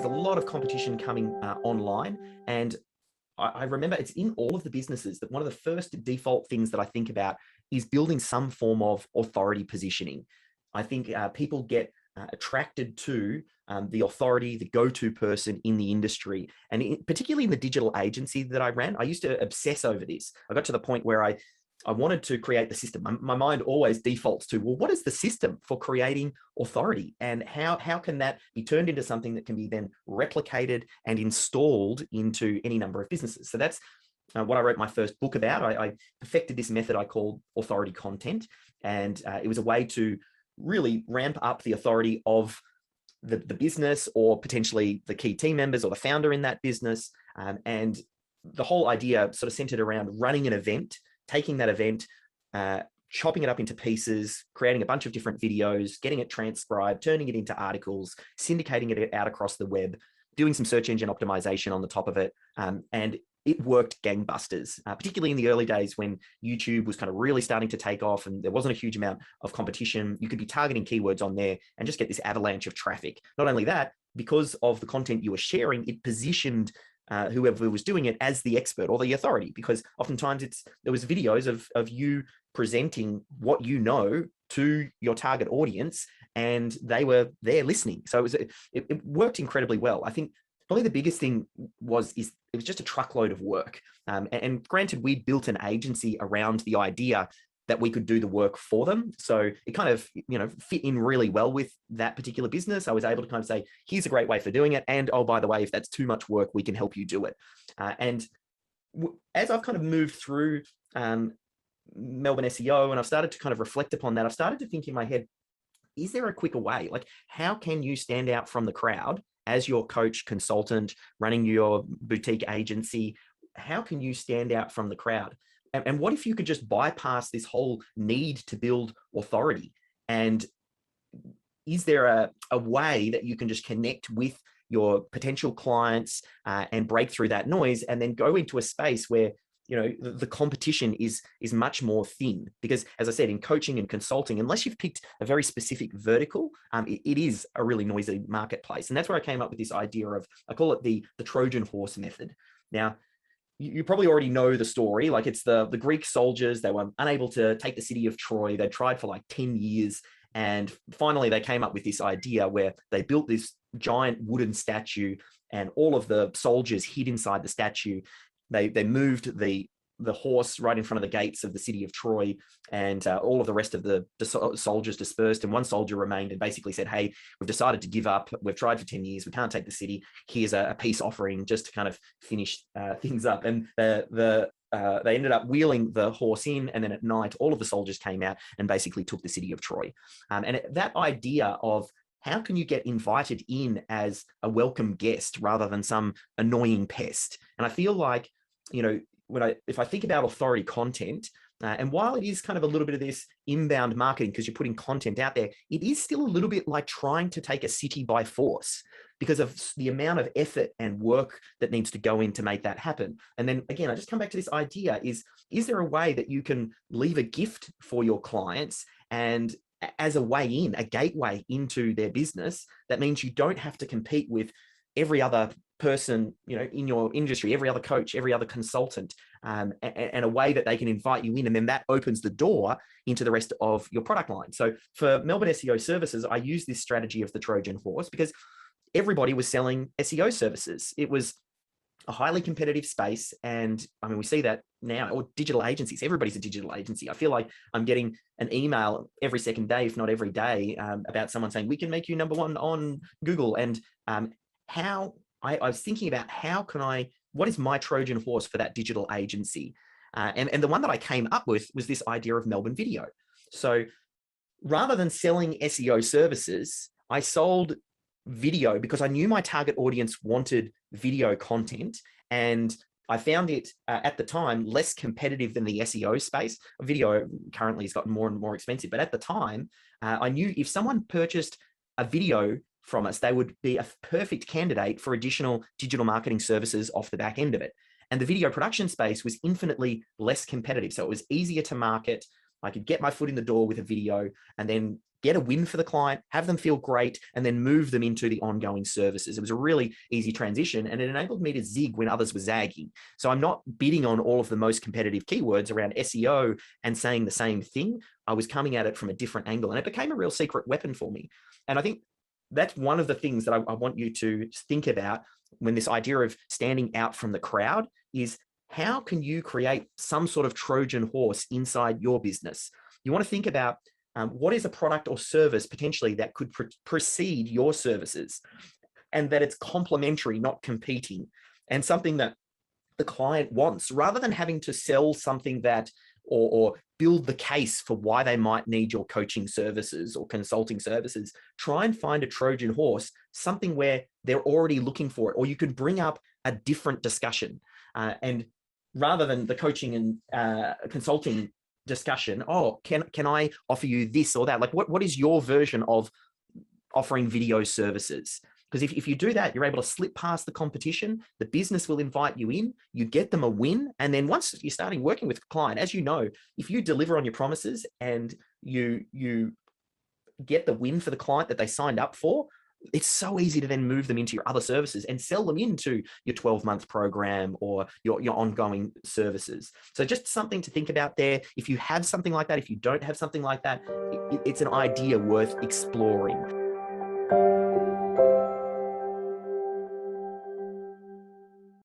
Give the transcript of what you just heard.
there's a lot of competition coming online. And I remember it's in all of the businesses that one of the first default things that I think about is building some form of authority positioning. I think people get attracted to the authority, the go-to person in the industry. And particularly in the digital agency that I ran, I used to obsess over this. I got to the point where I wanted to create the system. My mind always defaults to, well, what is the system for creating authority? And how can that be turned into something that can be then replicated and installed into any number of businesses? So that's what I wrote my first book about. I perfected this method I called authority content. And it was a way to really ramp up the authority of the business, or potentially the key team members or the founder in that business. And the whole idea sort of centered around running an event, taking that event, chopping it up into pieces, creating a bunch of different videos, getting it transcribed, turning it into articles, syndicating it out across the web, doing some search engine optimization on the top of it. And it worked gangbusters, particularly in the early days when YouTube was kind of really starting to take off and there wasn't a huge amount of competition. You could be targeting keywords on there and just get this avalanche of traffic. Not only that, because of the content you were sharing, it positioned whoever was doing it as the expert or the authority, because oftentimes there was videos of you presenting what you know to your target audience, and they were there listening. So it worked incredibly well. I think probably the biggest thing it was just a truckload of work. And granted, we built an agency around the idea that we could do the work for them. So it kind of, fit in really well with that particular business. I was able to kind of say, here's a great way for doing it. And oh, by the way, if that's too much work, we can help you do it. And as I've kind of moved through Melbourne SEO, and I've started to kind of reflect upon that, I've started to think in my head, is there a quicker way? Like, how can you stand out from the crowd as your coach, consultant, running your boutique agency? How can you stand out from the crowd? And what if you could just bypass this whole need to build authority? And is there a way that you can just connect with your potential clients and break through that noise, and then go into a space where the competition is much more thin? Because as I said, in coaching and consulting, unless you've picked a very specific vertical, it is a really noisy marketplace. And that's where I came up with this idea of, I call it the Trojan Horse method. Now, you probably already know the story. Like, it's the Greek soldiers. They were unable to take the city of Troy. They tried for like 10 years. And finally, they came up with this idea where they built this giant wooden statue, and all of the soldiers hid inside the statue. They moved the horse right in front of the gates of the city of Troy, and all of the rest of the soldiers dispersed, and one soldier remained and basically said, hey, we've decided to give up. We've tried for 10 years. We can't take the city. Here's a peace offering just to kind of finish things up. And they ended up wheeling the horse in, and then at night, all of the soldiers came out and basically took the city of Troy. And that idea of, how can you get invited in as a welcome guest rather than some annoying pest? And I feel like, if I think about authority content, and while it is kind of a little bit of this inbound marketing, because you're putting content out there, it is still a little bit like trying to take a city by force, because of the amount of effort and work that needs to go in to make that happen. And then again, I just come back to this idea is there a way that you can leave a gift for your clients, and as a way in, a gateway into their business? That means you don't have to compete with every other person, in your industry, every other coach, every other consultant, and a way that they can invite you in. And then that opens the door into the rest of your product line. So for Melbourne SEO services, I use this strategy of the Trojan Horse because everybody was selling SEO services. It was a highly competitive space. And I mean, we see that now, or digital agencies, everybody's a digital agency. I feel like I'm getting an email every second day, if not every day, about someone saying, we can make you number one on Google. And I was thinking about what is my Trojan horse for that digital agency? And the one that I came up with was this idea of Melbourne Video. So rather than selling SEO services, I sold video because I knew my target audience wanted video content, and I found it at the time less competitive than the SEO space. Video currently has gotten more and more expensive, but at the time, I knew if someone purchased a video from us, they would be a perfect candidate for additional digital marketing services off the back end of it. And the video production space was infinitely less competitive. So it was easier to market. I could get my foot in the door with a video and then get a win for the client, have them feel great, and then move them into the ongoing services. It was a really easy transition, and it enabled me to zig when others were zagging. So I'm not bidding on all of the most competitive keywords around SEO and saying the same thing. I was coming at it from a different angle, and it became a real secret weapon for me. And I think that's one of the things that I want you to think about when this idea of standing out from the crowd is, how can you create some sort of Trojan horse inside your business? You want to think about what is a product or service potentially that could precede your services, and that it's complementary, not competing, and something that the client wants, rather than having to sell something that or build the case for why they might need your coaching services or consulting services. Try and find a Trojan horse, something where they're already looking for it, or you could bring up a different discussion. And rather than the coaching and consulting discussion, oh, can I offer you this or that? Like, what is your version of offering video services? Because if you do that, you're able to slip past the competition. The business will invite you in, you get them a win. And then once you're starting working with a client, as you know, if you deliver on your promises and you get the win for the client that they signed up for, it's so easy to then move them into your other services and sell them into your 12-month program or your ongoing services. So just something to think about there. If you have something like that, if you don't have something like that, it's an idea worth exploring.